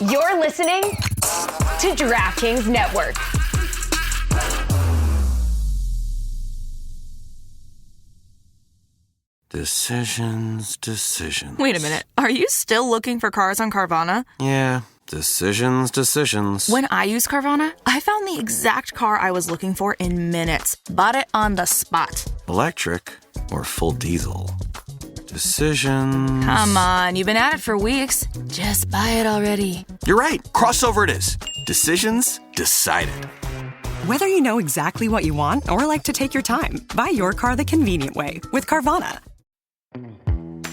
You're listening to DraftKings Network. Decisions. Wait a minute. Are you still looking for cars on Carvana? Yeah, decisions. When I used Carvana, I found the exact car I was looking for in minutes. Bought it on the spot. Electric or full diesel? Decisions. Come on, you've been at it for weeks. Just buy it already. You're right. Crossover it is. Decisions decided. Whether you know exactly what you want or like to take your time, buy your car the convenient way with Carvana.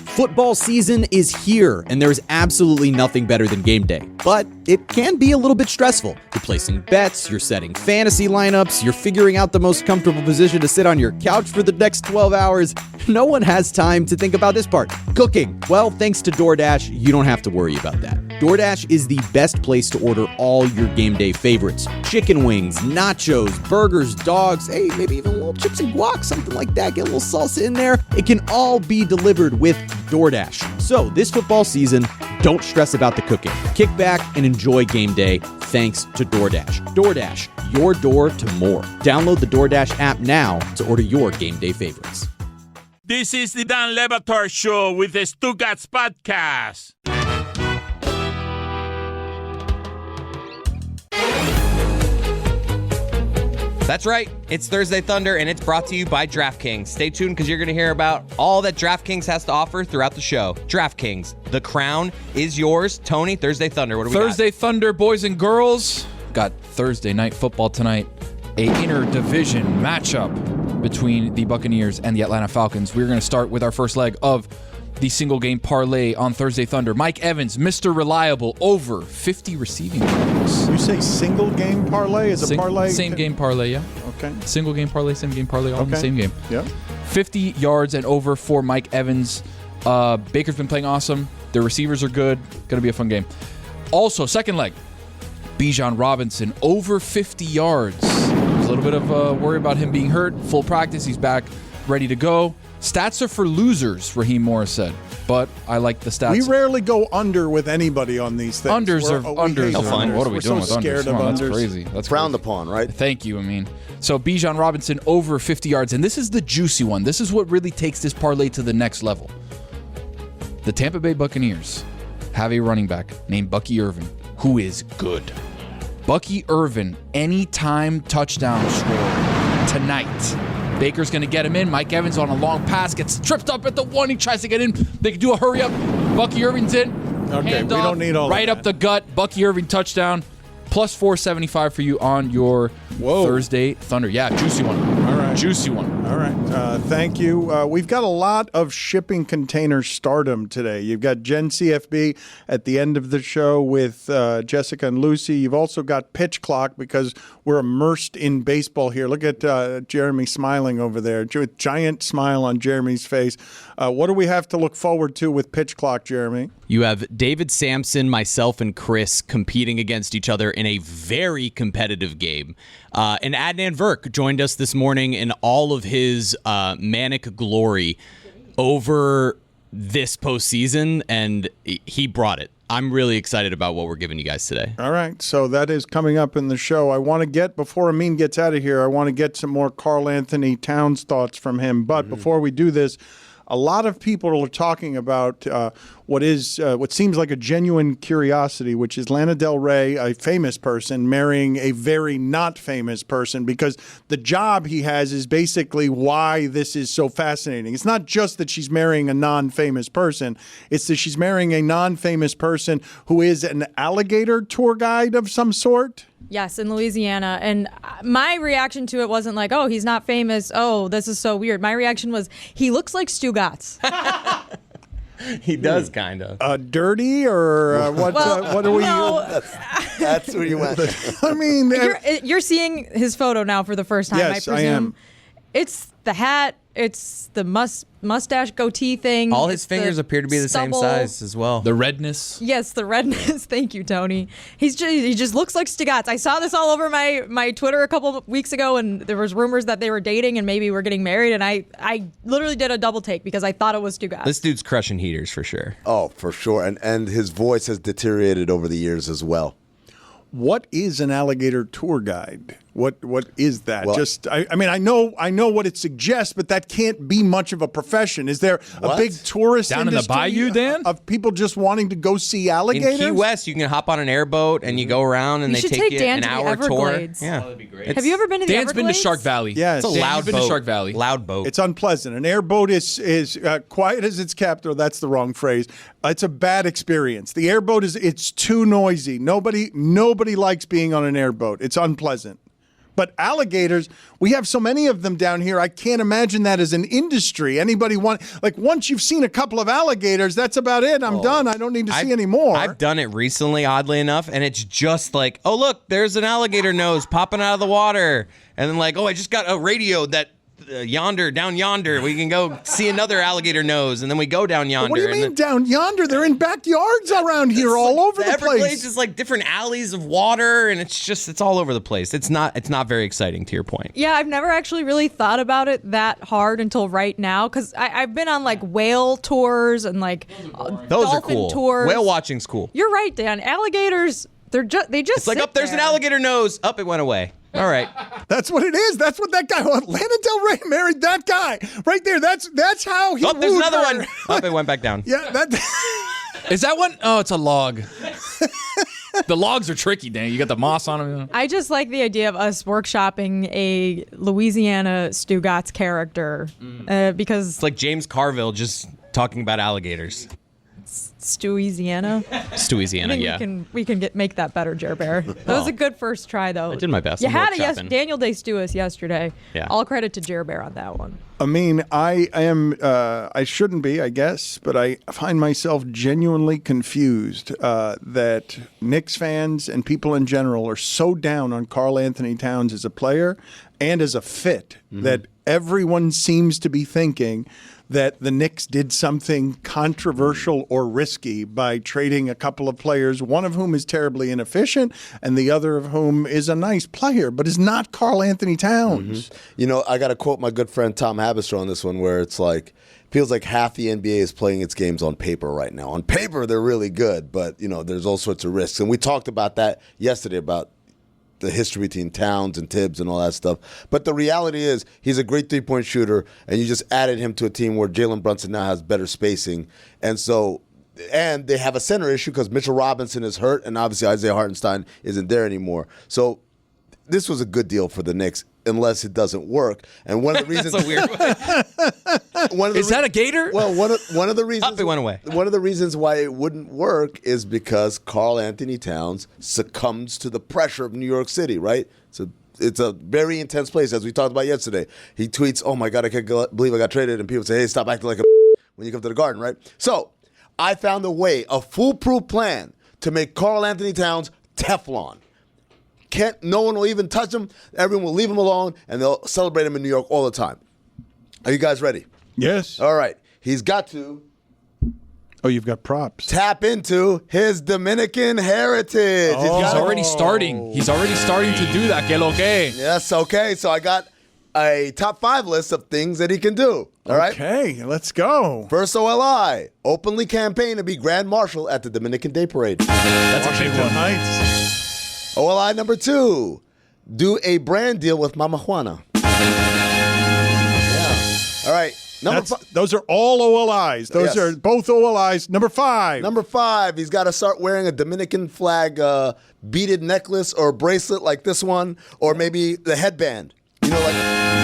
Football season is here, and there's absolutely nothing better than game day. But it can be a little bit stressful. You're placing bets, you're setting fantasy lineups, you're figuring out the most comfortable position to sit on your couch for the next 12 hours. No one has time to think about this part. Cooking. Well, thanks to DoorDash, you don't have to worry about that. DoorDash is the best place to order all your game day favorites. Chicken wings, nachos, burgers, dogs, hey, maybe even little chips and guac, something like that. Get a little salsa in there. It can all be delivered with DoorDash. So this football season, don't stress about the cooking. Kick back and enjoy game day thanks to DoorDash. DoorDash, your door to more. Download the DoorDash app now to order your game day favorites. This is the Dan Le Batard Show with the Stugotz podcast. That's right. It's Thursday Thunder, and it's brought to you by DraftKings. Stay tuned because you're going to hear about all that DraftKings has to offer throughout the show. DraftKings, the crown is yours. Tony, Thursday Thunder, what do we got? Thursday Thunder, boys and girls. Got Thursday night football tonight. A inter-division matchup between the Buccaneers and the Atlanta Falcons. We're going to start with our first leg of the single game parlay on Thursday Thunder. Mike Evans, Mr. Reliable, over 50 receiving yards. You say single game parlay? Is a parlay? Same game parlay, yeah. Okay. Single game parlay, same game parlay, all in the same game. Yeah. 50 yards and over for Mike Evans. Baker's been playing awesome. Their receivers are good. Going to be a fun game. Also, second leg, Bijan Robinson, over 50 yards. There's a little bit of worry about him being hurt. Full practice. He's back, ready to go. Stats are for losers, Raheem Morris said. But I like the stats. We rarely go under with anybody on these things. Unders are unders. What are we doing with unders? Scared of That's unders. crazy. That's frowned crazy. upon, right? Thank you, Amin. So Bijan Robinson over 50 yards, and this is the juicy one. This is what really takes this parlay to the next level. The Tampa Bay Buccaneers have a running back named Bucky Irvin who is good. Bucky Irvin, anytime touchdown scorer tonight. Baker's going to get him in. Mike Evans on a long pass, gets tripped up at the one. He tries to get in. They can do a hurry up. Bucky Irvin's in. Okay, we don't need all right of up the gut. Bucky Irvin touchdown. Plus 475 for you on your Thursday Thunder. Yeah, juicy one. All right. Juicy one. All right. Thank you. We've got a lot of shipping container stardom today. You've got Jen CFB at the end of the show with Jessica and Lucy. You've also got Pitch Clock because we're immersed in baseball here. Look at Jeremy smiling over there. Giant smile on Jeremy's face. What do we have to look forward to with Pitch Clock, Jeremy? You have David Sampson, myself, and Chris competing against each other in a very competitive game. And Adnan Virk joined us this morning in all of his manic glory over this postseason, and he brought it. I'm really excited about what we're giving you guys today. All right, so that is coming up in the show. I want to get, before Amin gets out of here, I want to get some more Karl Anthony Towns thoughts from him. But before we do this, a lot of people are talking about what seems like a genuine curiosity, which is Lana Del Rey, a famous person, marrying a very not famous person, because the job he has is basically why this is so fascinating. It's not just that she's marrying a non-famous person. It's that she's marrying a non-famous person who is an alligator tour guide of some sort. Yes, in Louisiana. And my reaction to it wasn't like, oh, he's not famous. Oh, this is so weird. My reaction was, he looks like Stugotz. He does, kind of. Dirty or what? What are we? No. That's where you went. I mean, you're seeing his photo now for the first time, yes, I presume. I am. It's the hat. It's the mustache goatee thing. All his it's fingers appear to be the same size as well. The redness. Yes, the redness. Thank you, Tony. He just looks like Stugotz. I saw this all over my Twitter a couple of weeks ago, and there was rumors that they were dating and maybe were getting married, and I literally did a double take because I thought it was Stugotz. This dude's crushing heaters for sure. Oh, for sure. And his voice has deteriorated over the years as well. What is an alligator tour guide? What is that? Well, I know what it suggests, but that can't be much of a profession. Is there a big tourist down in the industry bayou, Dan? of people just wanting to go see alligators? In Key West, you can hop on an airboat and you go around and You they should take take you Dan an to the hour tour. Everglades. Yeah, that'd be great. Have you ever been to the Dan's been to Everglades? Shark Valley. Yes. It's a Dan, loud you've been boat. to Shark Valley. Loud boat. It's unpleasant. An airboat is quiet as it's kept, or that's the wrong phrase. It's a bad experience. The airboat it's too noisy. Nobody likes being on an airboat. It's unpleasant. But alligators, we have so many of them down here. I can't imagine that as an industry. Anybody once you've seen a couple of alligators, that's about it. I'm done. I don't need to see any more. I've done it recently, oddly enough, and it's just like, oh, look, there's an alligator nose popping out of the water. And then like, oh, I just got a radio that down yonder, we can go see another alligator nose, and then we go down yonder. What do you mean down yonder? They're in backyards around here, all over the Everglades place. is like different alleys of water, and it's all over the place. It's not very exciting, to your point. Yeah, I've never actually really thought about it that hard until right now, because I've been on like whale tours and like Those are dolphin cool. tours. Whale watching's cool. You're right, Dan. Alligators, they just It's like, sit up there's an there. alligator nose. Up, it went away. All right. That's what it is. That's what that guy. Lana Del Rey married that guy right there. That's how he. Oh, there's wooed another her. one. Up, it went back down. Yeah, that. Is that one? Oh, it's a log. The logs are tricky, Dan. You got the moss on them. I just like the idea of us workshopping a Louisiana Stugotz character because It's like James Carville just talking about alligators. Stewisiana. Louisiana, yeah. We can make that better, Jer Bear. That was a good first try, though. I did my best. You I'm had workshopping. Daniel Day Stewis yesterday. Yeah. All credit to Jer Bear on that one. I mean, I am. I shouldn't be, I guess, but I find myself genuinely confused that Knicks fans and people in general are so down on Karl Anthony Towns as a player and as a fit that everyone seems to be thinking that the Knicks did something controversial or risky by trading a couple of players, one of whom is terribly inefficient and the other of whom is a nice player, but is not Karl Anthony Towns. You know, I got to quote my good friend Tom Habester on this one, where it's like, feels like half the NBA is playing its games on paper right now. On paper, they're really good, but, you know, there's all sorts of risks. And we talked about that yesterday, about the history between Towns and Tibbs and all that stuff. But the reality is he's a great three-point shooter, and you just added him to a team where Jalen Brunson now has better spacing. And they have a center issue because Mitchell Robinson is hurt, and obviously Isaiah Hartenstein isn't there anymore. So this was a good deal for the Knicks, unless it doesn't work. And one of the reasons That's a weird way. Is that a gator? Well, one of the reasons Up, it went away. One of the reasons why it wouldn't work is because Karl Anthony Towns succumbs to the pressure of New York City, right? It's a very intense place, as we talked about yesterday. He tweets, "Oh my God, I can't believe I got traded," and people say, "Hey, stop acting like a when you come to the Garden," right? So I found a foolproof plan to make Karl Anthony Towns Teflon. No one will even touch him. Everyone will leave him alone, and they'll celebrate him in New York all the time. Are you guys ready? Yes. All right. He's got to Oh, you've got props. tap into his Dominican heritage. He's already starting. He's already starting to do that. Que lo que? Yes, okay. So I got a top 5 list of things that he can do. All right. Okay, let's go. First OLI, openly campaign to be Grand Marshal at the Dominican Day Parade. That's a big Washington one. Heights. OLI number 2, do a brand deal with Mama Juana. Yeah. All right. Those are all OLIs. Those Yes. are both OLIs. Number 5. Number 5, he's got to start wearing a Dominican flag beaded necklace or bracelet like this one, or maybe the headband. You know, like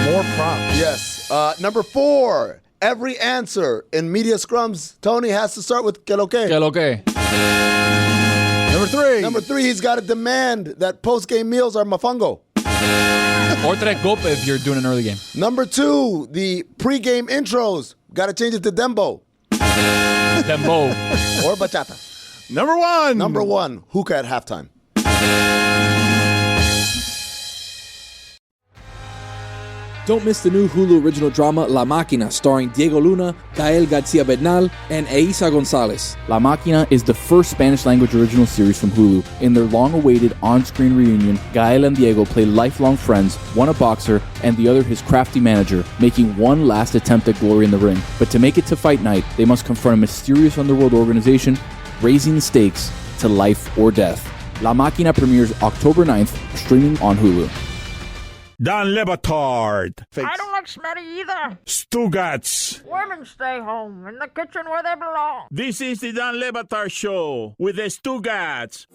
more props. Yes. Number 4, every answer in media scrums, Tony has to start with que lo que. Que lo que? Number 3, he's got to demand that post-game meals are mofongo. Or tres copa if you're doing an early game. Number 2, the pre-game intros, got to change it to dembo. Dembo. Or bachata. Number 1, hookah at halftime. Don't miss the new Hulu original drama La Máquina, starring Diego Luna, Gael García Bernal, and Eiza González. La Máquina is the first Spanish-language original series from Hulu. In their long-awaited on-screen reunion, Gael and Diego play lifelong friends, one a boxer and the other his crafty manager, making one last attempt at glory in the ring. But to make it to fight night, they must confront a mysterious underworld organization, raising the stakes to life or death. La Máquina premieres October 9th, streaming on Hulu. Dan Le Batard. I don't like smelly either. Stugotz. Women stay home in the kitchen where they belong. This is the Dan Le Batard Show with the Stugotz.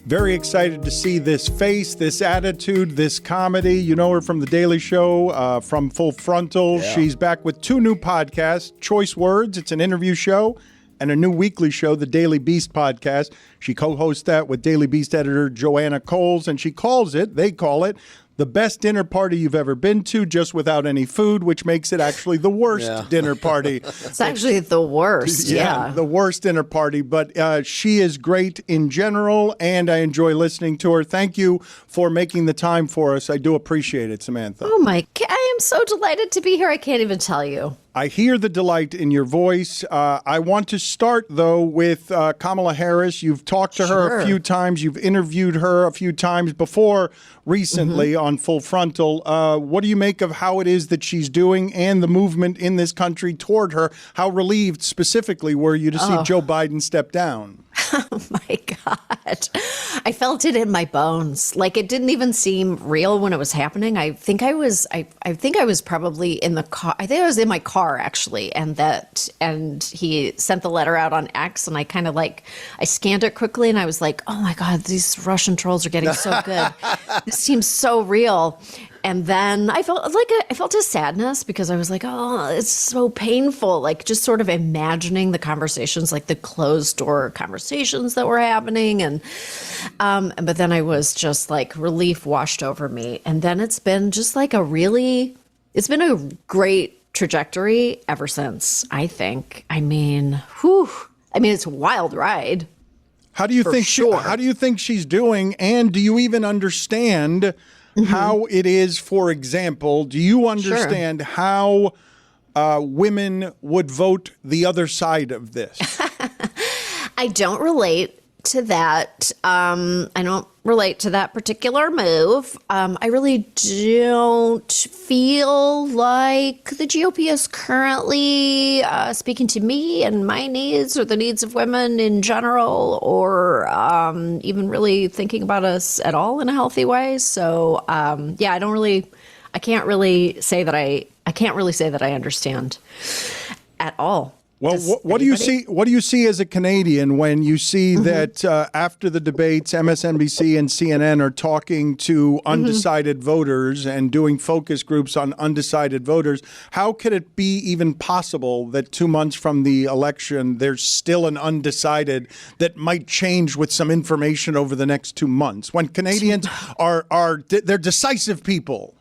Very excited to see this face, this attitude, this comedy. You know her from The Daily Show, from Full Frontal. Yeah. She's back with 2 new podcasts, Choice Words, it's an interview show, and a new weekly show, The Daily Beast Podcast. She co-hosts that with Daily Beast editor Joanna Coles, and they call it, the best dinner party you've ever been to, just without any food, which makes it actually the worst dinner party. It's actually the worst, yeah. The worst dinner party, but she is great in general, and I enjoy listening to her. Thank you for making the time for us. I do appreciate it, Samantha. Oh I am so delighted to be here. I can't even tell you. I hear the delight in your voice. I want to start, though, with Kamala Harris. You've talked to her a few times. You've interviewed her a few times before recently on Full Frontal. What do you make of how it is that she's doing and the movement in this country toward her? How relieved specifically were you to see Joe Biden step down? Oh, my God. I felt it in my bones. Like, it didn't even seem real when it was happening. I think I was probably in the car. I think I was in my car, actually. And he sent the letter out on X, and I kind of I scanned it quickly, and I was like, oh, my God, these Russian trolls are getting so good. This seems so real. And then I felt a sadness because I was like, oh, it's so painful. Like, just sort of imagining the conversations, like the closed door conversations that were happening. And but then I was just like, relief washed over me. And then it's been just like it's been a great trajectory ever since, I think. I mean, it's a wild ride. How do you think she's doing? And do you even understand how it is, for example, do you understand how women would vote the other side of this? I don't relate to that. I don't relate to that particular move. I really don't feel like the GOP is currently speaking to me and my needs or the needs of women in general, or even really thinking about us at all in a healthy way. So I can't really say that I understand at all. Well, what do you see? What do you see as a Canadian when you see that after the debates, MSNBC and CNN are talking to undecided voters and doing focus groups on undecided voters? How could it be even possible that 2 months from the election, there's still an undecided that might change with some information over the next 2 months? When Canadians they're decisive people.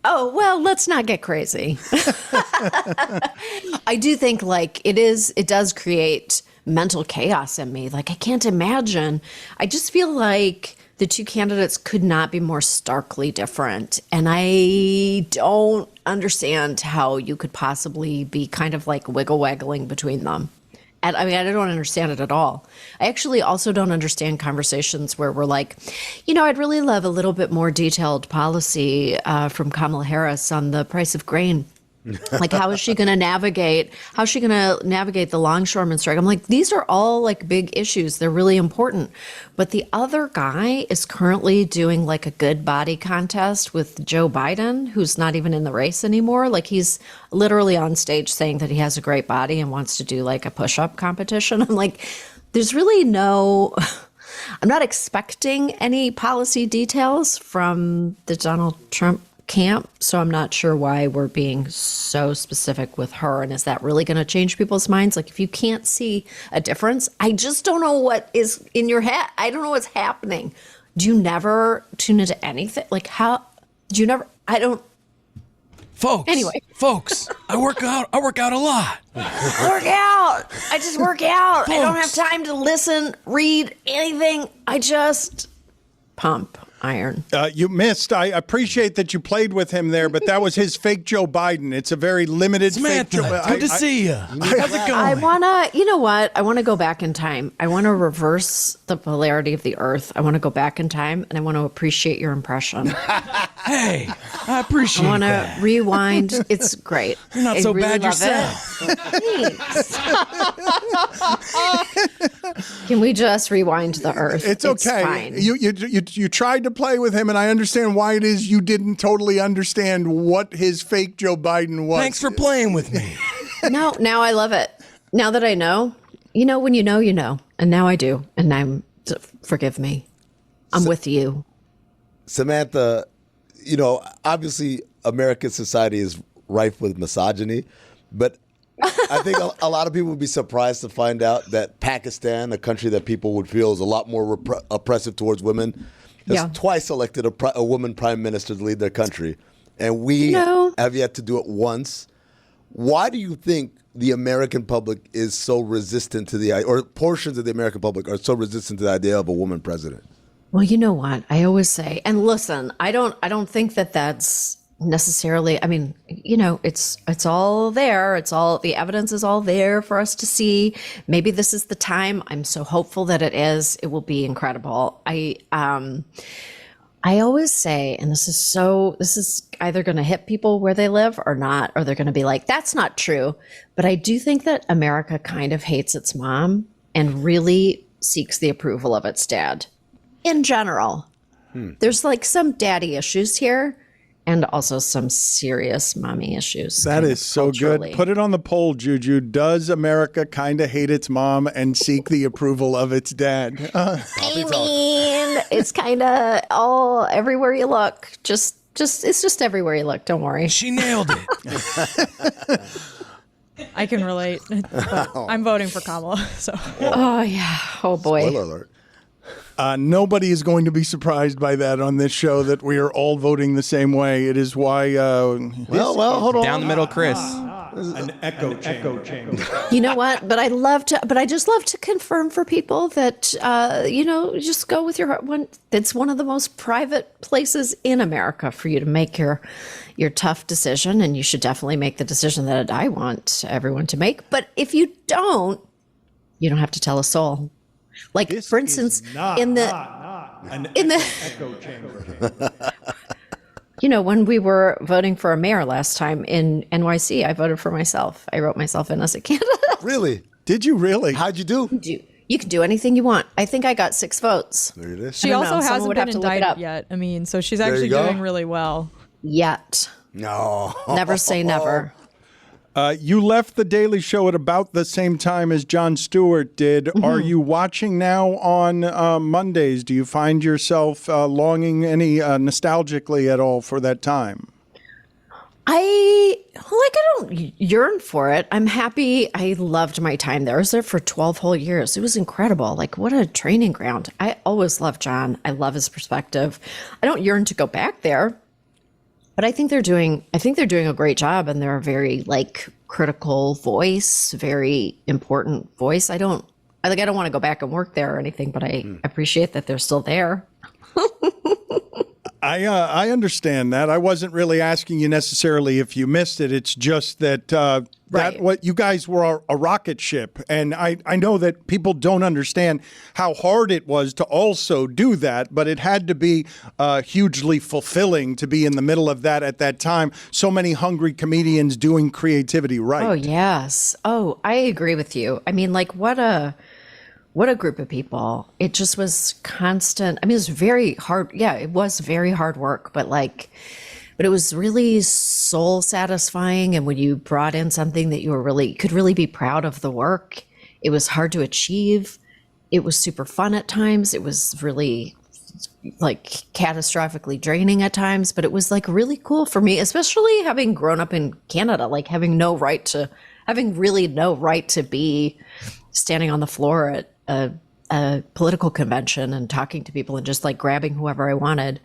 Oh, well, let's not get crazy. I do think it does create mental chaos in me. Like, I can't imagine. I just feel like the two candidates could not be more starkly different. And I don't understand how you could possibly be kind of like wiggle-waggling between them. And I don't understand it at all. I actually also don't understand conversations where we're like, I'd really love a little bit more detailed policy from Kamala Harris on the price of grain. Like, how is she going to navigate? How's she going to navigate the longshoreman strike? I'm like, these are all like big issues. They're really important. But the other guy is currently doing like a good body contest with Joe Biden, who's not even in the race anymore. Like, he's literally on stage saying that he has a great body and wants to do like a push-up competition. I'm like, there's really I'm not expecting any policy details from the Donald Trump camp, so I'm not sure why we're being so specific with her. And is that really going to change people's minds? Like, if you can't see a difference, I just don't know what is in your head. I don't know what's happening. Do you never tune into anything? Like, how do you never? I don't. Folks, I work out a lot. I just work out. I don't have time to listen, read anything. I just pump. iron. You missed. I appreciate that you played with him there, but that was his fake Joe Biden. It's a very limited Samantha, fake Joe good to see you. How's it going? I want to, you know what? I want to go back in time. I want to reverse the polarity of the earth. I want to go back in time, and I want to appreciate your impression. Hey, I appreciate I want that. to rewind. It's great. You're not I so really bad love yourself. Thanks. Can we just rewind the earth? It's okay. Fine. You tried to play with him, and I understand why it is you didn't totally understand what his fake Joe Biden was. Thanks for playing with me. No, now I love it. Now that I know, when you know, and now I do, and forgive me. I'm with you. Samantha, obviously American society is rife with misogyny, but I think a lot of people would be surprised to find out that Pakistan, a country that people would feel is a lot more oppressive towards women, has twice elected a woman prime minister to lead their country. And we have yet to do it once. Why do you think the American public is so resistant to or portions of the American public are so resistant to the idea of a woman president? Well, you know what? I always say, and listen, I don't think that that's necessarily, I mean, it's all there. The evidence is all there for us to see. Maybe this is the time. I'm so hopeful that it is. It will be incredible. I always say, and this is either going to hit people where they live or not, or they're going to be like, that's not true. But I do think that America kind of hates its mom and really seeks the approval of its dad. In general, there's like some daddy issues here and also some serious mommy issues. That is so good. Put it on the poll, Juju. Does America kind of hate its mom and seek the approval of its dad? I mean, it's kind of all everywhere you look. It's just everywhere you look. Don't worry. She nailed it. I can relate. But I'm voting for Kamala. So. Oh yeah. Oh boy. Spoiler alert. Nobody is going to be surprised by that on this show that we are all voting the same way. It is why. Hold on. Down the middle, Chris. An echo chamber. You know what? But I just love to confirm for people that, just go with your heart. It's one of the most private places in America for you to make your tough decision. And you should definitely make the decision that I want everyone to make. But if you don't have to tell a soul. Like, this, for instance, in the echo chamber. When we were voting for a mayor last time in NYC, I voted for myself. I wrote myself in as a candidate. Really? Did you really? How'd you do? You can do anything you want. I think I got 6 votes. There it is. She also hasn't been indicted yet. I mean, so she's actually doing really well. Yet. No. Never say never. You left The Daily Show at about the same time as Jon Stewart did. Mm-hmm. Are you watching now on Mondays? Do you find yourself longing any nostalgically at all for that time? I don't yearn for it. I'm happy. I loved my time there. I was there for 12 whole years. It was incredible. Like, what a training ground. I always loved Jon. I love his perspective. I don't yearn to go back there. But I think they're doing a great job, and they're a very critical voice, very important voice. I don't want to go back and work there or anything, but I appreciate that they're still there. I understand that. I wasn't really asking you necessarily if you missed it. It's just that that what you guys were a rocket ship, and I know that people don't understand how hard it was to also do that, but it had to be hugely fulfilling to be in the middle of that at that time. So many hungry comedians doing creativity right. Oh yes. Oh, I agree with you. I mean, what a group of people. It just was constant. I mean, it was very hard. Yeah, it was very hard work, but it was really soul satisfying. And when you brought in something that you could really be proud of the work, it was hard to achieve. It was super fun at times. It was really catastrophically draining at times, but it was really cool for me, especially having grown up in Canada, having really no right to be standing on the floor at a political convention and talking to people and just grabbing whoever I wanted.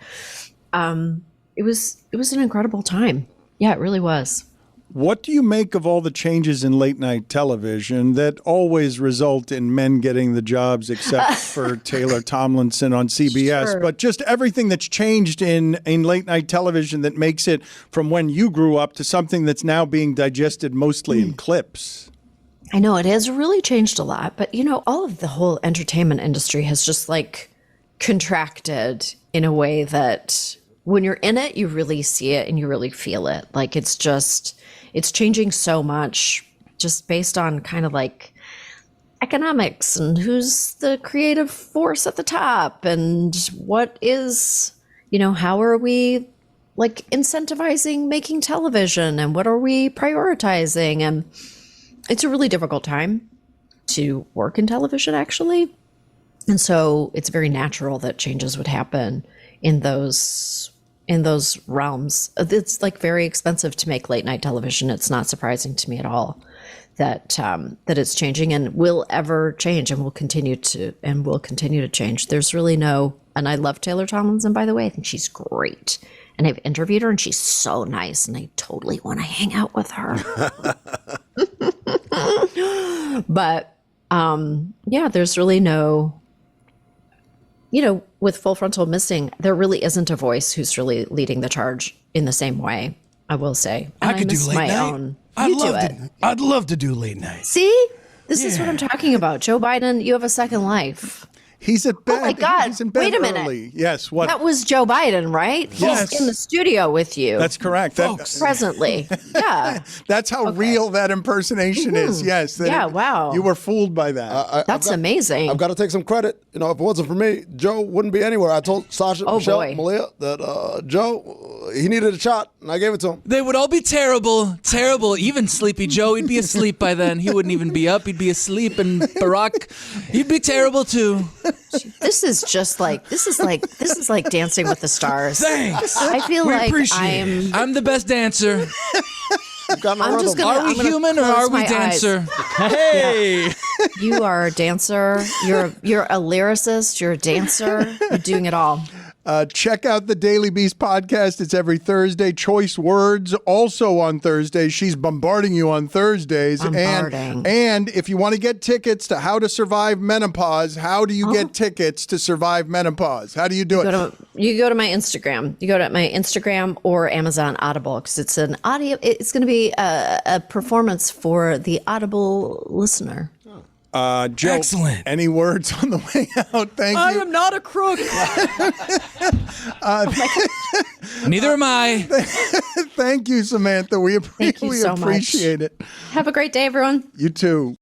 It was an incredible time. Yeah, it really was. What do you make of all the changes in late night television that always result in men getting the jobs, except for Taylor Tomlinson on CBS? Sure. But just everything that's changed in late night television that makes it from when you grew up to something that's now being digested mostly in clips. I know it has really changed a lot, but all of the whole entertainment industry has just contracted in a way that when you're in it, you really see it and you really feel it. Like it's changing so much just based on kind of economics and who's the creative force at the top and what is, how are we incentivizing making television and what are we prioritizing? And it's a really difficult time to work in television, actually. And so it's very natural that changes would happen in those realms. It's very expensive to make late night television. It's not surprising to me at all that it's changing and will ever change and will continue to change. There's really and I love Taylor Tomlinson, by the way. I think she's great. And I've interviewed her and she's so nice and I totally want to hang out with her. But there's really with Full Frontal Missing, there really isn't a voice who's really leading the charge in the same way, I will say. And I could do late night. I'd love to do late night. See? This is what I'm talking about. Joe Biden, you have a second life. He's at bed. Oh my God. He's in bed Wait a minute. early. Yes. What? That was Joe Biden, right? Yes. He's in the studio with you. That's correct. Presently. Yeah. That's how real that impersonation is. Yes. Wow. You were fooled by that. That's amazing. I've got to take some credit. If it wasn't for me, Joe wouldn't be anywhere. I told Sasha, Michelle, Malia that Joe, he needed a shot, and I gave it to him. They would all be terrible. Even Sleepy Joe, he'd be asleep by then. He wouldn't even be up. He'd be asleep. And Barack, he'd be terrible too. This is like Dancing with the Stars. Thanks. I feel We like appreciate I'm the best dancer. Are we human or are we dancer? Hey. You are a dancer. You're a lyricist. You're a dancer. You're doing it all. Check out the Daily Beast podcast. It's every Thursday. Choice Words also on Thursdays. She's bombarding you on Thursdays. And if you want to get tickets to How to Survive Menopause, how do you get tickets to survive menopause? How do you do it? You go to my Instagram. You go to my Instagram or Amazon Audible because it's an audio. It's going to be a performance for the Audible listener. Joe, excellent. Any words on the way out? Thank you. I am not a crook. Neither am I. Thank you, Samantha. We so appreciate it. Have a great day, everyone. You too.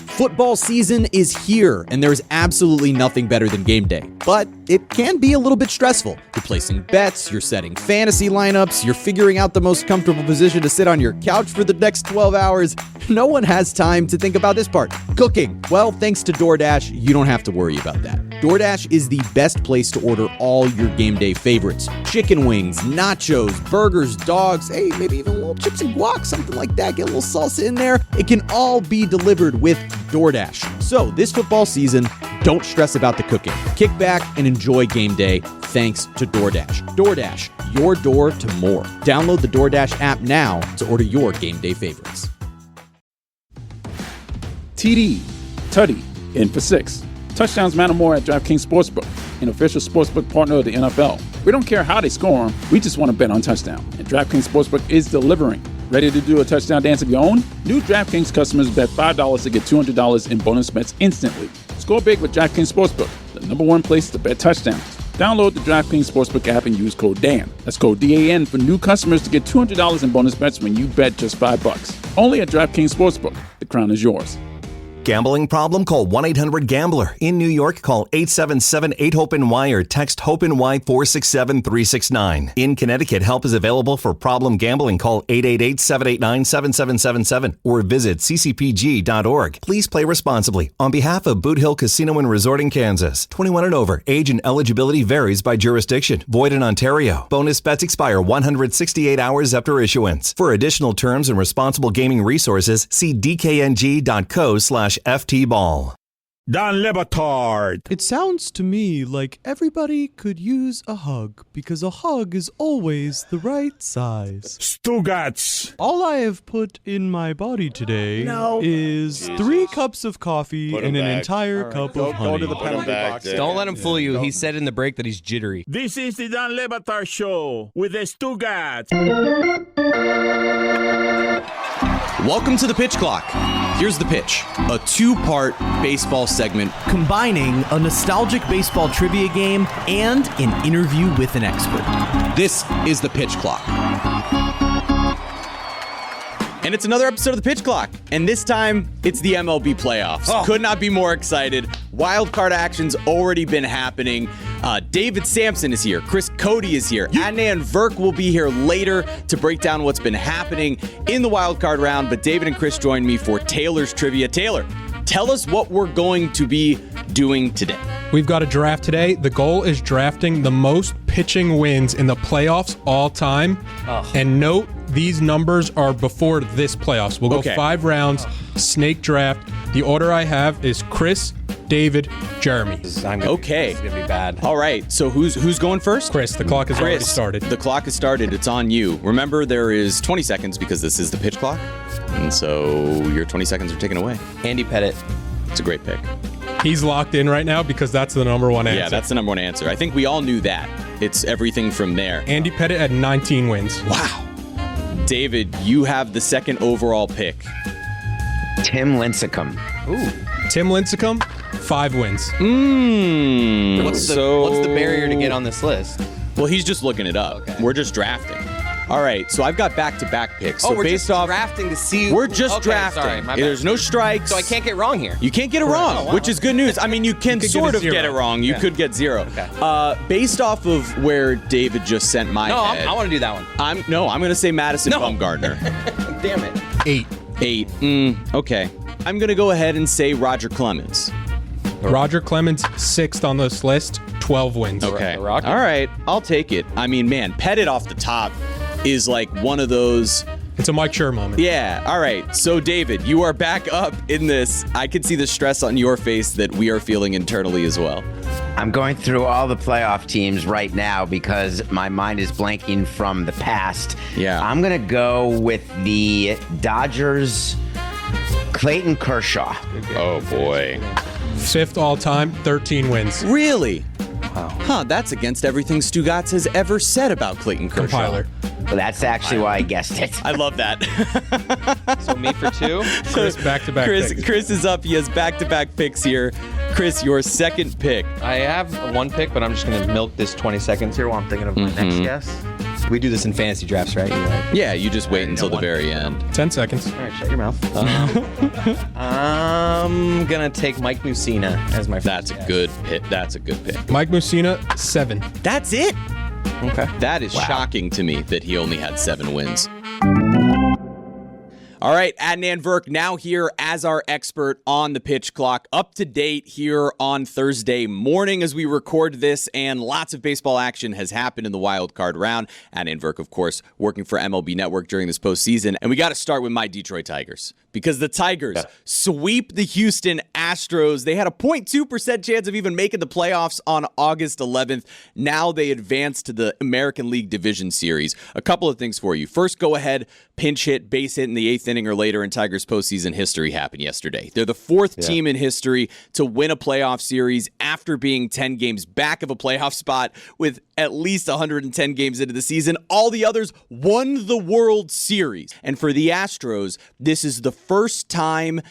Football season is here, and there's absolutely nothing better than game day. But it can be a little bit stressful. You're placing bets, you're setting fantasy lineups, you're figuring out the most comfortable position to sit on your couch for the next 12 hours. No one has time to think about this part. Cooking. Well, thanks to DoorDash, you don't have to worry about that. DoorDash is the best place to order all your game day favorites. Chicken wings, nachos, burgers, dogs, hey, maybe even a little chips and guac, something like that. Get a little salsa in there. It can all be delivered with DoorDash. So this football season, don't stress about the cooking. Kick back and enjoy game day thanks to DoorDash. DoorDash, your door to more. Download the DoorDash app now to order your game day favorites. TD, Tutty, in for 6. Touchdowns matter more at DraftKings Sportsbook, an official sportsbook partner of the NFL. We don't care how they score them, we just want to bet on touchdown. And DraftKings Sportsbook is delivering. Ready to do a touchdown dance of your own? New DraftKings customers bet $5 to get $200 in bonus bets instantly. Score big with DraftKings Sportsbook, the #1 place to bet touchdowns. Download the DraftKings Sportsbook app and use code DAN. That's code DAN for new customers to get $200 in bonus bets when you bet just $5. Only at DraftKings Sportsbook. The crown is yours. Gambling problem? Call 1-800-GAMBLER. In New York, call 877-8-HOPE-NY or text HOPE-NY 467-369. In Connecticut, help is available for problem gambling. Call 888-789-7777 or visit ccpg.org. Please play responsibly. On behalf of Boot Hill Casino and Resort in Kansas, 21 and over. Age and eligibility varies by jurisdiction. Void in Ontario. Bonus bets expire 168 hours after issuance. For additional terms and responsible gaming resources, see dkng.co/ftball. Don Le Batard. It sounds to me like everybody could use a hug because a hug is always the right size. Stugotz. All I have put in my body today is 3 cups of coffee and an entire cup of honey. Go to the penalty box. Don't let him fool you. He said in the break that he's jittery. This is the Don Le Batard Show with the Stugotz. Welcome to the Pitch Clock. Here's the pitch. A 2-part baseball segment combining a nostalgic baseball trivia game and an interview with an expert. This is the Pitch Clock. And it's another episode of the Pitch Clock. And this time, it's the MLB playoffs. Could not be more excited. Wild card action's already been happening. David Sampson is here. Chris Cody is here. Adnan Verk will be here later to break down what's been happening in the wild card round. But David and Chris join me for Taylor's Trivia. Taylor, tell us what we're going to be doing today. We've got a draft today. The goal is drafting the most pitching wins in the playoffs all time. And note, these numbers are before this playoffs. We'll go 5 rounds, snake draft. The order I have is Chris, David, Jeremy. Okay. This is gonna be bad. All right. So who's going first? Chris, the clock has already started. The clock has started. It's on you. Remember, there is 20 seconds because this is the pitch clock. And so your 20 seconds are taken away. Andy Pettit. It's a great pick. He's locked in right now because that's the number one answer. Yeah, that's the number one answer. I think we all knew that. It's everything from there. Andy Pettit at 19 wins. Wow. David, you have the second overall pick. Tim Lincecum. Ooh. Tim Lincecum, 5 wins. What's the barrier to get on this list? Well, he's just looking it up. Okay. We're just drafting. All right, so I've got back-to-back picks. So we're based just off drafting to see. We're just drafting. Sorry, my bad. There's no strikes. So I can't get wrong here. You can't get it wrong, which is good news. I mean, you can sort of get it wrong. You could get 0. Okay. Based off of where David just sent my head. I want to do that one. I'm going to say Madison Bumgarner. Damn it. 8. Okay. I'm going to go ahead and say Roger Clemens. Roger Clemens, 6th on this list, 12 wins. Okay. All right. I'll take it. I mean, man, Pettit off the top is like one of those. It's a Mike Schur moment. Yeah. All right. So, David, you are back up in this. I can see the stress on your face that we are feeling internally as well. I'm going through all the playoff teams right now because my mind is blanking from the past. Yeah. I'm going to go with the Dodgers, Clayton Kershaw. Oh, boy. 5th all-time, 13 wins. Really? Wow. Huh, that's against everything Stugotz has ever said about Clayton Kershaw. Compiler. Well, that's actually why I guessed it. I love that. So me for 2? Chris, back-to-back picks. Chris is up. He has back-to-back picks here. Chris, your second pick. I have one pick, but I'm just going to milk this 20 seconds here while I'm thinking of my next guess. We do this in fantasy drafts, right? Yeah, you just wait until the very end. 10 seconds. All right, shut your mouth. I'm going to take Mike Mussina as my first guess. Good pick. That's a good pick. Mike Mussina, 7. That's it? Okay. That is shocking to me that he only had 7 wins. All right, Adnan Verk now here as our expert on the pitch clock, up to date here on Thursday morning as we record this, and lots of baseball action has happened in the wild card round. Adnan Verk, of course, working for MLB Network during this postseason, and we got to start with my Detroit Tigers because the Tigers sweep the Houston Astros. They had a 0.2% chance of even making the playoffs on August 11th. Now they advance to the American League Division Series. A couple of things for you. First, go ahead, pinch hit, base hit in the 8th inning or later in Tigers postseason history happened yesterday. They're the 4th team in history to win a playoff series after being 10 games back of a playoff spot with at least 110 games into the season. All the others won the World Series. And for the Astros, this is the first time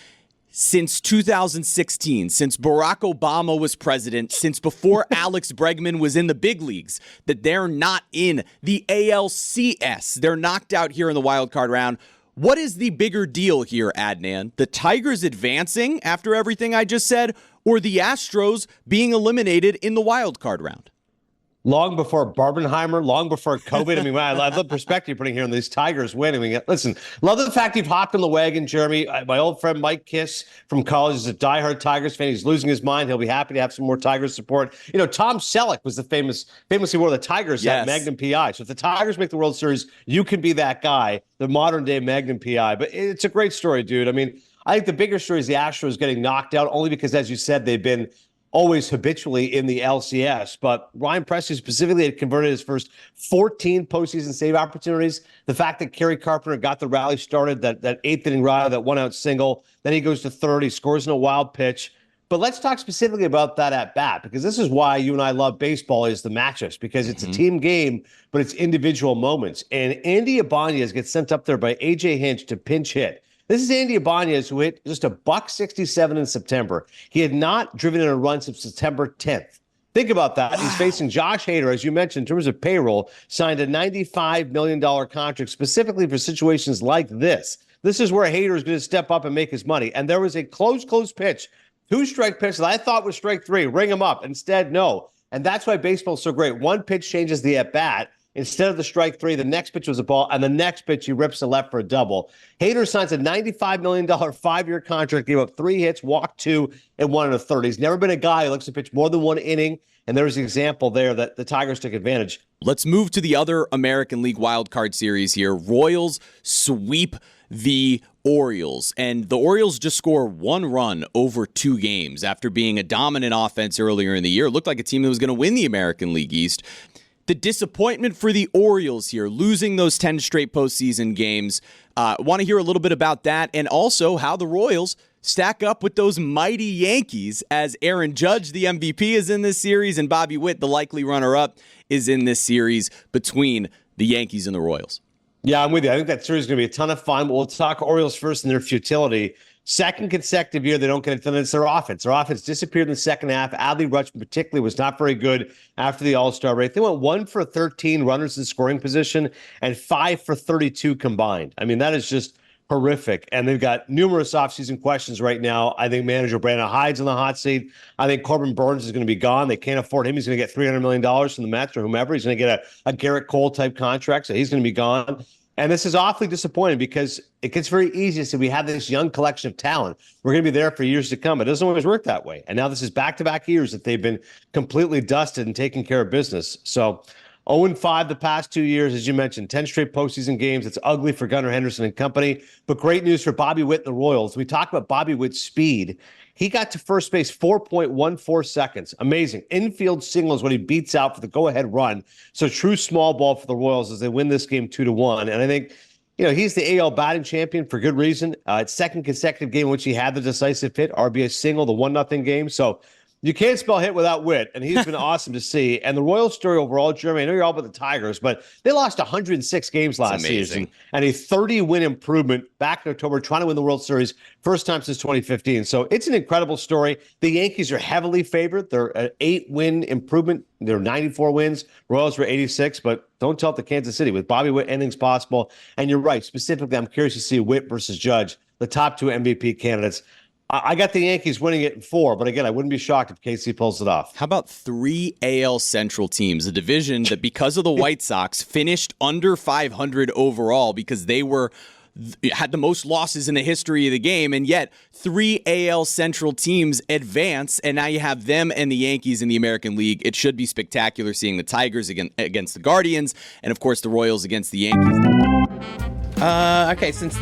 since 2016, since Barack Obama was president, since before Alex Bregman was in the big leagues, that they're not in the ALCS. They're knocked out here in the wild card round. What is the bigger deal here, Adnan? The Tigers advancing after everything I just said, or the Astros being eliminated in the wild card round? Long before Barbenheimer, long before COVID. I mean, I love the perspective you're putting here on these Tigers winning. I mean, listen, love the fact you've hopped on the wagon, Jeremy. My old friend Mike Kiss from college is a diehard Tigers fan. He's losing his mind. He'll be happy to have some more Tigers support. You know, Tom Selleck was the famously wore the Tigers at Magnum PI. So if the Tigers make the World Series, you can be that guy, the modern day Magnum PI. But it's a great story, dude. I mean, I think the bigger story is the Astros getting knocked out only because, as you said, they've been always habitually in the LCS. But Ryan Pressly specifically had converted his first 14 postseason save opportunities. The fact that Kerry Carpenter got the rally started, that eighth inning rally, that 1-out single, then he goes to third, he scores in a wild pitch. But let's talk specifically about that at bat, because this is why you and I love baseball, is the matchups, because it's a team game, but it's individual moments. And Andy Ibanez gets sent up there by A.J. Hinch to pinch hit. This is Andy Ibanez, who hit just a $167 in September. He had not driven in a run since September 10th. Think about that. Wow. He's facing Josh Hader, as you mentioned, in terms of payroll, signed a $95 million contract specifically for situations like this. This is where Hader is going to step up and make his money. And there was a close pitch, 2-strike pitch that I thought was strike three. Ring him up. Instead, no. And that's why baseball is so great. One pitch changes the at-bat. Instead of the strike three, the next pitch was a ball, and the next pitch he rips to left for a double. Hader signs a $95 million 5-year contract, gave up 3 hits, walked 2, and 1 1/3. He's never been a guy who looks to pitch more than 1 inning, and there's an example there that the Tigers took advantage. Let's move to the other American League wildcard series here. Royals sweep the Orioles, and the Orioles just score 1 run over 2 games after being a dominant offense earlier in the year. It looked like a team that was going to win the American League East. The disappointment for the Orioles here, losing those 10 straight postseason games. Want to hear a little bit about that, and also how the Royals stack up with those mighty Yankees, as Aaron Judge, the MVP, is in this series, and Bobby Witt, the likely runner-up, is in this series between the Yankees and the Royals. Yeah, I'm with you. I think that series is going to be a ton of fun. We'll talk Orioles first and their futility. Second consecutive year, they don't get it done. It's their offense. Their offense disappeared in the second half. Adley Rutschman particularly was not very good after the All-Star break. They went 1 for 13 runners in scoring position and 5 for 32 combined. I mean, that is just horrific. And they've got numerous offseason questions right now. I think manager Brandon Hyde's in the hot seat. I think Corbin Burns is going to be gone. They can't afford him. He's going to get $300 million from the Mets or whomever. He's going to get a Garrett Cole-type contract, so he's going to be gone. And this is awfully disappointing because it gets very easy to say we have this young collection of talent. We're going to be there for years to come. It doesn't always work that way. And now this is back-to-back years that they've been completely dusted and taking care of business. So 0-5 the past 2 years, as you mentioned, 10 straight postseason games. It's ugly for Gunnar Henderson and company, but great news for Bobby Witt and the Royals. We talk about Bobby Witt's speed. He got to first base 4.14 seconds. Amazing. Infield single is what he beats out for the go-ahead run. So true small ball for the Royals as they win this game 2-1. And I think, he's the AL batting champion for good reason. It's second consecutive game in which he had the decisive hit, RBI single, the 1-0 game. So you can't spell hit without Witt, and he's been awesome to see. And the Royals story overall, Jeremy, I know you're all about the Tigers, but they lost 106 games last season and a 30-win improvement back in October, trying to win the World Series, first time since 2015. So it's an incredible story. The Yankees are heavily favored. They're an 8-win improvement. They're 94 wins. Royals were 86, but don't tell it to Kansas City. With Bobby Witt, anything's possible. And you're right. Specifically, I'm curious to see Witt versus Judge, the top 2 MVP candidates. I got the Yankees winning it in 4, but again, I wouldn't be shocked if KC pulls it off. How about 3 AL Central teams, a division that because of the White Sox finished under 500 overall because they had the most losses in the history of the game, and yet 3 AL Central teams advance, and now you have them and the Yankees in the American League. It should be spectacular seeing the Tigers against the Guardians, and of course the Royals against the Yankees. Okay, since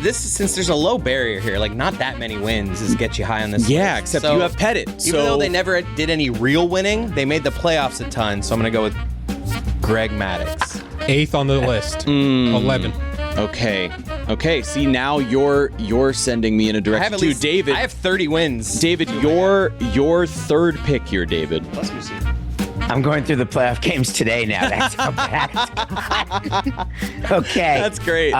there's a low barrier here, like not that many wins is get you high on this Yeah, list. except So, you have Pettit. Even though they never did any real winning, they made the playoffs a ton, so I'm going to go with Greg Maddux. 8th on the list. 11. Okay. See, now you're sending me in a direction too, David. I have 30 wins. David, your third pick here, David. I'm going through the playoff games today now. That's how bad. Okay. That's great.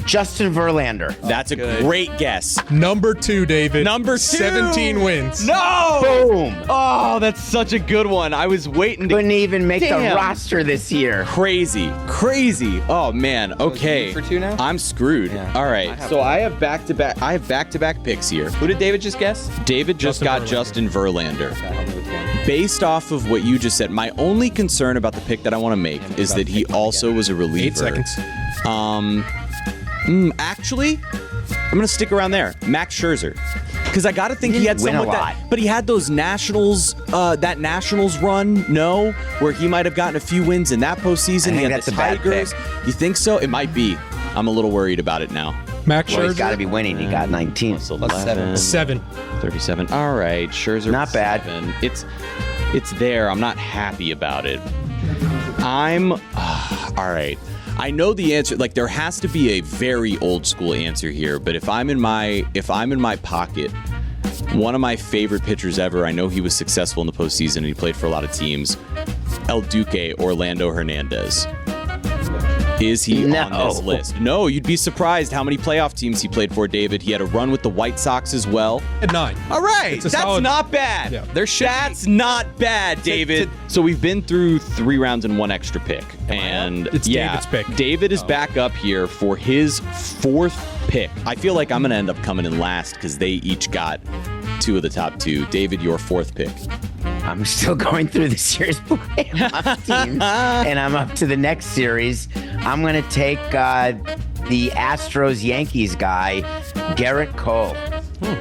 Justin Verlander. That's a great guess. Number 2, David. Number 2. 17 wins. No! Boom. Oh, that's such a good one. I was waiting to... Couldn't even make the roster this year. Crazy. Oh, man. Okay. For 2 now? I'm screwed. Yeah. All right. So I have back-to-back picks here. Who did David just guess? David just got Justin Verlander. Based off of what you just said, my only concern about the pick that I want to make is that he also was a reliever. 8 seconds. Actually, I'm going to stick around there. Max Scherzer. Because I got to think he had somewhat that. But he had those Nationals, that Nationals run, where he might have gotten a few wins in that postseason. He had that's the a bad Tigers. pick. You think so? It might be. I'm a little worried about it now. Max Well, he's Scherzer? got to be winning. He got 19. Plus 7. 7. 37. All right, Scherzer. Not bad. 7. It's there. I'm not happy about it. All right. I know the answer. Like, there has to be a very old school answer here, but if I'm in my pocket, one of my favorite pitchers ever, I know he was successful in the postseason and he played for a lot of teams, El Duque, Orlando Hernandez. Is he on this list? No, you'd be surprised how many playoff teams he played for, David. He had a run with the White Sox as well. At 9. All right, that's solid, not bad. Yeah. That's not bad, David. So we've been through 3 rounds and 1 extra pick. And It's David's pick. David is back up here for his 4th pick. I feel like I'm going to end up coming in last because they each got 2 of the top 2. David, your 4th pick. I'm still going through the series playoff teams, and I'm up to the next series. I'm going to take the Astros-Yankees guy, Garrett Cole.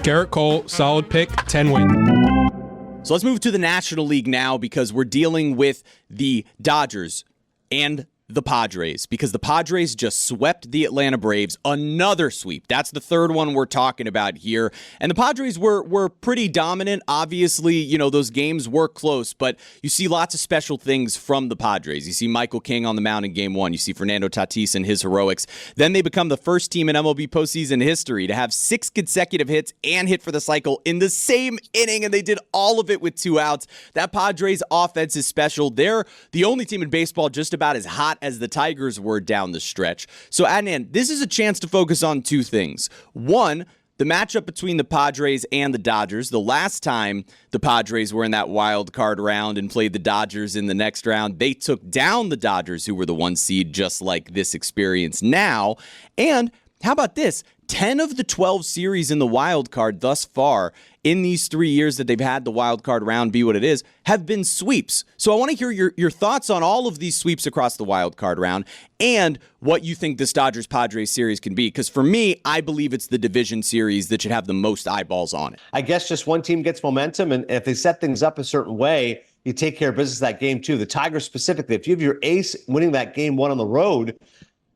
Garrett Cole, solid pick, 10 win. So let's move to the National League now because we're dealing with the Dodgers and the Padres, because the Padres just swept the Atlanta Braves. Another sweep. That's the 3rd one we're talking about here. And the Padres were pretty dominant. Obviously, you know, those games were close, but you see lots of special things from the Padres. You see Michael King on the mound in Game 1. You see Fernando Tatis and his heroics. Then they become the first team in MLB postseason history to have 6 consecutive hits and hit for the cycle in the same inning, and they did all of it with 2 outs. That Padres offense is special. They're the only team in baseball just about as hot as the Tigers were down the stretch. So, Adnan, this is a chance to focus on 2 things. One, the matchup between the Padres and the Dodgers. The last time the Padres were in that wild card round and played the Dodgers in the next round, they took down the Dodgers, who were the 1 seed, just like this experience now. And how about this? 10 of the 12 series in the wild card thus far in these 3 years that they've had the wild card round be what it is have been sweeps. So I want to hear your thoughts on all of these sweeps across the wild card round and what you think this Dodgers-Padres series can be. Because for me, I believe it's the division series that should have the most eyeballs on it. I guess just one team gets momentum, and if they set things up a certain way, you take care of business that game too. The Tigers specifically, if you have your ace winning that Game 1 on the road,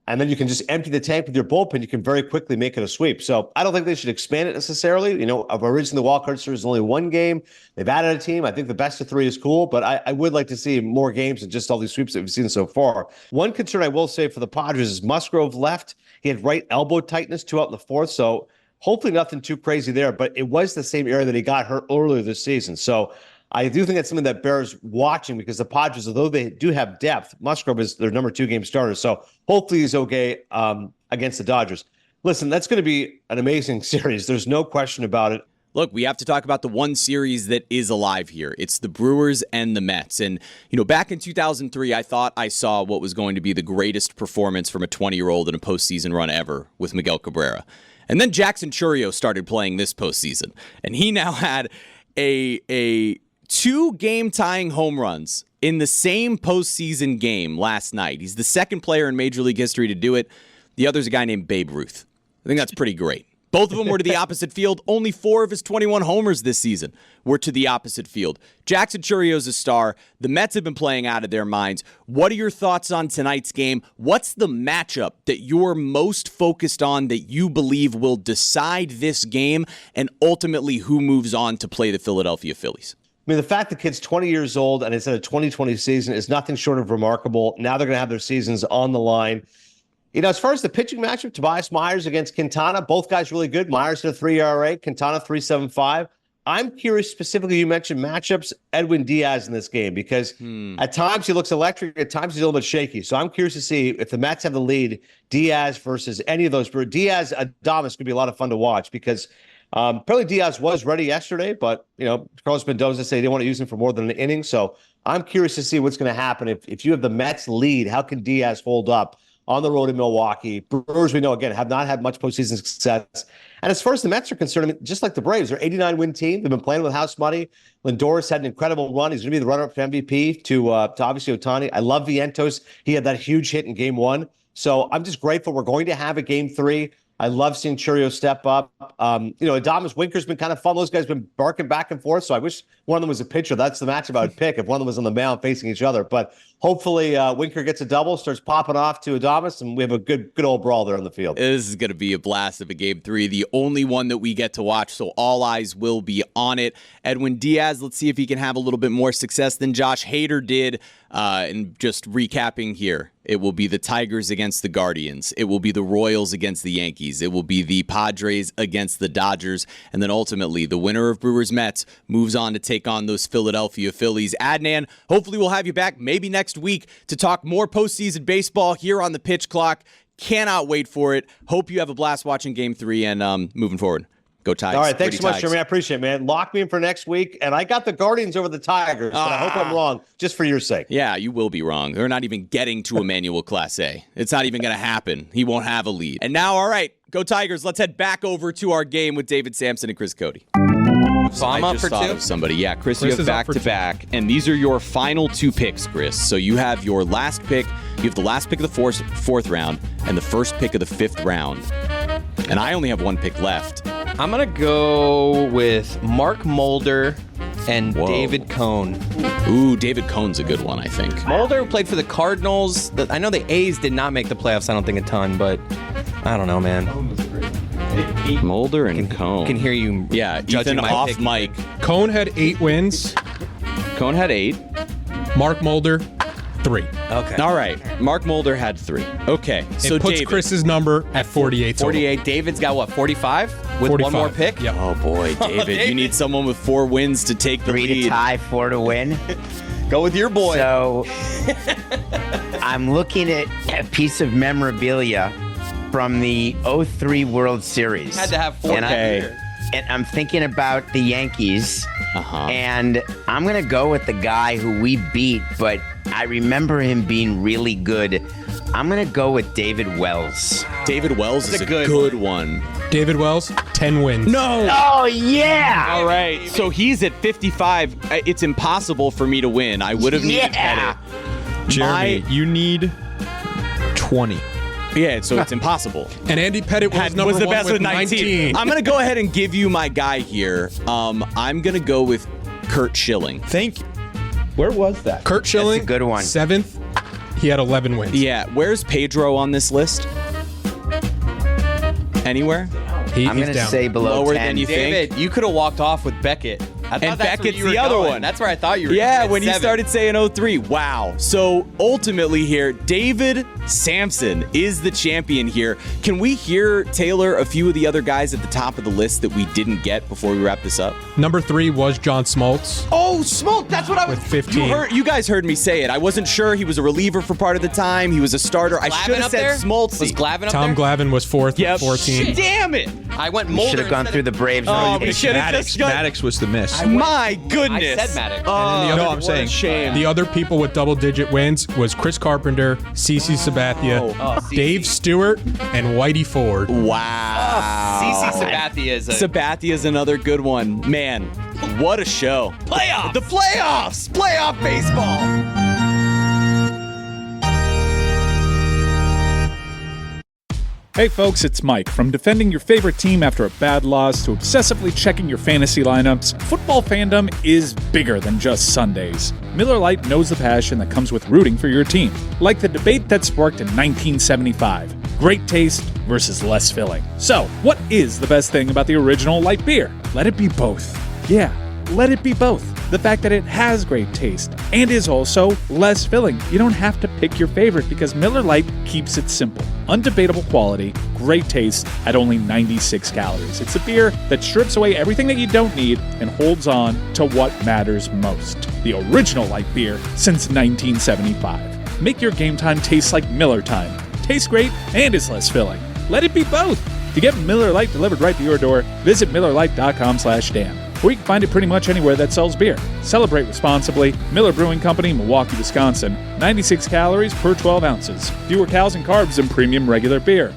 and then you can just empty the tank with your bullpen, you can very quickly make it a sweep. So I don't think they should expand it necessarily. You know, originally the wild card series is only 1 game. They've added a team. I think the best of 3 is cool, but I would like to see more games than just all these sweeps that we've seen so far. One concern I will say for the Padres is Musgrove left. He had right elbow tightness 2 out in the 4th, so hopefully nothing too crazy there, but it was the same area that he got hurt earlier this season. So I do think that's something that bears watching because the Padres, although they do have depth, Musgrove is their number 2 game starter. So hopefully he's okay against the Dodgers. Listen, that's going to be an amazing series. There's no question about it. Look, we have to talk about the one series that is alive here. It's the Brewers and the Mets. And, you know, back in 2003, I thought I saw what was going to be the greatest performance from a 20-year-old in a postseason run ever with Miguel Cabrera. And then Jackson Chourio started playing this postseason. And he now had a 2 game-tying home runs in the same postseason game last night. He's the 2nd player in Major League history to do it. The other's a guy named Babe Ruth. I think that's pretty great. Both of them were to the opposite field. Only 4 of his 21 homers this season were to the opposite field. Jackson Chourio's a star. The Mets have been playing out of their minds. What are your thoughts on tonight's game? What's the matchup that you're most focused on that you believe will decide this game and ultimately who moves on to play the Philadelphia Phillies? I mean, the fact the kid's 20 years old and it's in a 2020 season is nothing short of remarkable. Now they're going to have their seasons on the line. You know, as far as the pitching matchup, Tobias Myers against Quintana, both guys really good. Myers at a 3 ERA, Quintana 3.75. I'm curious specifically, you mentioned matchups, Edwin Diaz in this game, because at times he looks electric, at times he's a little bit shaky. So I'm curious to see if the Mets have the lead, Diaz versus any of those. Diaz, Adames could be a lot of fun to watch because apparently Diaz was ready yesterday, but, you know, Carlos Mendoza said he didn't want to use him for more than an inning. So I'm curious to see what's going to happen. If you have the Mets lead, how can Diaz hold up on the road in Milwaukee? Brewers, we know, again, have not had much postseason success. And as far as the Mets are concerned, I mean, just like the Braves, they're 89-win team. They've been playing with house money. Lindor's had an incredible run. He's going to be the runner-up for MVP to obviously Ohtani. I love Vientos. He had that huge hit in Game 1. So I'm just grateful we're going to have a Game 3. I love seeing Chourio step up. You know, Adames Winker's been kind of fun. Those guys have been barking back and forth. So I wish one of them was a pitcher. That's the matchup I would pick if one of them was on the mound facing each other. But Hopefully, Winker gets a double, starts popping off to Adames, and we have a good old brawl there on the field. This is going to be a blast of a Game 3, the only one that we get to watch, so all eyes will be on it. Edwin Diaz, let's see if he can have a little bit more success than Josh Hader did. And just recapping here, it will be the Tigers against the Guardians. It will be the Royals against the Yankees. It will be the Padres against the Dodgers. And then ultimately, the winner of Brewers-Mets moves on to take on those Philadelphia Phillies. Adnan, hopefully we'll have you back maybe next week to talk more postseason baseball here on the Pitch Clock. Cannot wait for it. Hope you have a blast watching Game 3 and moving forward. Go Tigers. All right, thanks so much, Tigers. Jeremy. I appreciate it, man. Lock me in for next week, and I got the Guardians over the Tigers, but I hope I'm wrong, just for your sake. Yeah, you will be wrong. They're not even getting to Emmanuel Clase. It's not even going to happen. He won't have a lead. And now, all right, go Tigers. Let's head back over to our game with David Sampson and Chris Cody. I just thought of somebody. Yeah, Chris, you have back-to-back, and these are your final 2 picks, Chris. So you have your last pick. You have the last pick of the fourth round and the first pick of the 5th round. And I only have 1 pick left. I'm going to go with Mark Mulder and David Cone. Ooh, David Cone's a good one, I think. Mulder played for the Cardinals. I know the A's did not make the playoffs, I don't think a ton, but I don't know, man. Mulder and Cone. Can hear you. Yeah, judging Ethan my off pick. mic. Cone had 8 wins. Cone had 8. Mark Mulder, 3. Okay. All right. Mark Mulder had 3. Okay. So it puts David, Chris's number at 48 total. 48. David's got what, 45? With 45. 1 more pick? Yeah. Oh, boy, David. You need someone with 4 wins to take the 3 lead. to tie, 4 to win. Go with your boy. So I'm looking at a piece of memorabilia from the 03 World Series. Had to have 4 And I'm thinking about the Yankees. And I'm going to go with the guy who we beat, but I remember him being really good. I'm going to go with David Wells. David Wells is a good one. David Wells, 10 wins. No. Oh, yeah. All right. So he's at 55. It's impossible for me to win. I would have needed Pettit. Jeremy, you need 20. Yeah, so it's impossible. And Andy Pettit was number was the 1 best with 19. I'm going to go ahead and give you my guy here. I'm going to go with Kurt Schilling. Thank you. Where was that? Kurt Schilling, That's a good one. 7th. He had 11 wins. Yeah, where's Pedro on this list? Anywhere? I'm going to say below Lower 10. than you David, think? you could have walked off with Beckett. I thought And that's where Beckett's you were the other going. one. That's where I thought you were Yeah, going. when you 7. started saying 03. Wow. So ultimately here, David Sampson is the champion here. Can we hear, Taylor, a few of the other guys at the top of the list that we didn't get before we wrap this up? Number 3 was John Smoltz. Oh, Smoltz, that's what I was... With 15. You guys heard me say it. I wasn't sure. He was a reliever for part of the time. He was a starter. I should have said Smoltz. Was Glavin up Tom there? Glavin was 4th with 14. Shit. Damn it. I went You Mulder. should have gone through the Braves. Oh, we rotation. should have just got... Maddox was the miss. My goodness. I said Maddox. Oh, the other- I'm saying- shame. The other people with double-digit wins was Chris Carpenter, CeCe Sabathia, Dave Stewart, and Whitey Ford. Wow. CeCe Sabathia is a... Sabathia is another good one. Man, what a show. Playoffs! The playoffs! Playoff baseball! Hey folks, it's Mike. From defending your favorite team after a bad loss to obsessively checking your fantasy lineups, football fandom is bigger than just Sundays. Miller Lite knows the passion that comes with rooting for your team. Like the debate that sparked in 1975. Great taste versus less filling. So, what is the best thing about the original light beer? Let it be both. Yeah, let it be both. The fact that it has great taste and is also less filling. You don't have to pick your favorite because Miller Lite keeps it simple. Undebatable quality, great taste at only 96 calories. It's a beer that strips away everything that you don't need and holds on to what matters most. The original light beer since 1975. Make your game time taste like Miller time. Tastes great and is less filling. Let it be both. To get Miller Lite delivered right to your door, visit MillerLite.com/Dan. Or you can find it pretty much anywhere that sells beer. Celebrate responsibly. Miller Brewing Company, Milwaukee, Wisconsin. 96 calories per 12 ounces. Fewer calories and carbs than premium regular beer.